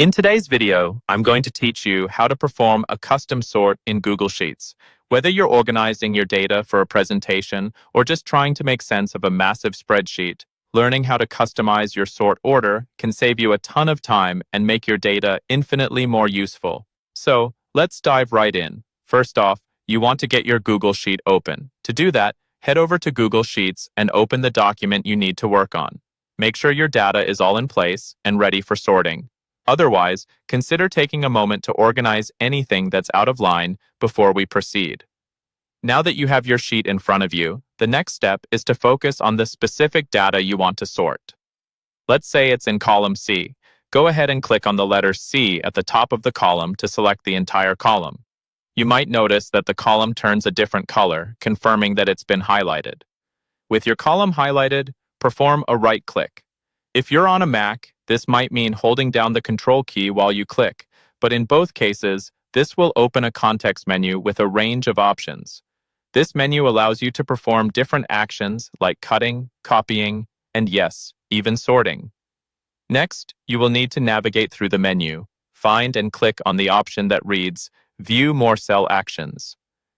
In today's video, I'm going to teach you how to perform a custom sort in Google Sheets. Whether you're organizing your data for a presentation or just trying to make sense of a massive spreadsheet, learning how to customize your sort order can save you a ton of time and make your data infinitely more useful. So, let's dive right in. First off, you want to get your Google Sheet open. To do that, head over to Google Sheets and open the document you need to work on. Make sure your data is all in place and ready for sorting. Otherwise, consider taking a moment to organize anything that's out of line before we proceed. Now that you have your sheet in front of you, the next step is to focus on the specific data you want to sort. Let's say it's in column C. Go ahead and click on the letter C at the top of the column to select the entire column. You might notice that the column turns a different color, confirming that it's been highlighted. With your column highlighted, perform a right-click. If you're on a Mac, this might mean holding down the Control key while you click, but in both cases, this will open a context menu with a range of options. This menu allows you to perform different actions like cutting, copying, and yes, even sorting. Next, you will need to navigate through the menu, find and click on the option that reads View More Cell Actions.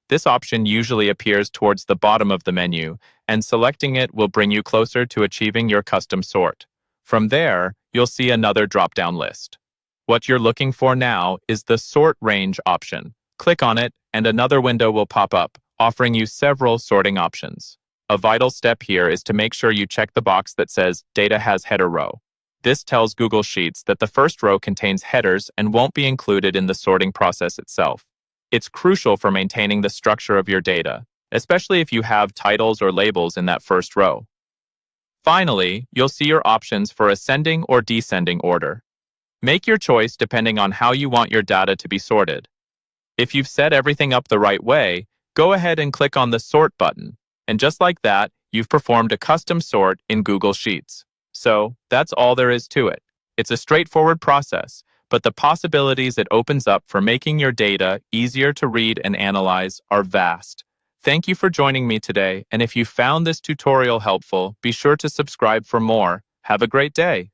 This option usually appears towards the bottom of the menu, and selecting it will bring you closer to achieving your custom sort. From there, you'll see another drop-down list. What you're looking for now is the Sort Range option. Click on it, and another window will pop up, offering you several sorting options. A vital step here is to make sure you check the box that says Data has header row. This tells Google Sheets that the first row contains headers and won't be included in the sorting process itself. It's crucial for maintaining the structure of your data, especially if you have titles or labels in that first row. Finally, you'll see your options for ascending or descending order. Make your choice depending on how you want your data to be sorted. If you've set everything up the right way, go ahead and click on the Sort button, and just like that, you've performed a custom sort in Google Sheets. So, that's all there is to it. It's a straightforward process, but the possibilities it opens up for making your data easier to read and analyze are vast. Thank you for joining me today, and if you found this tutorial helpful, be sure to subscribe for more. Have a great day.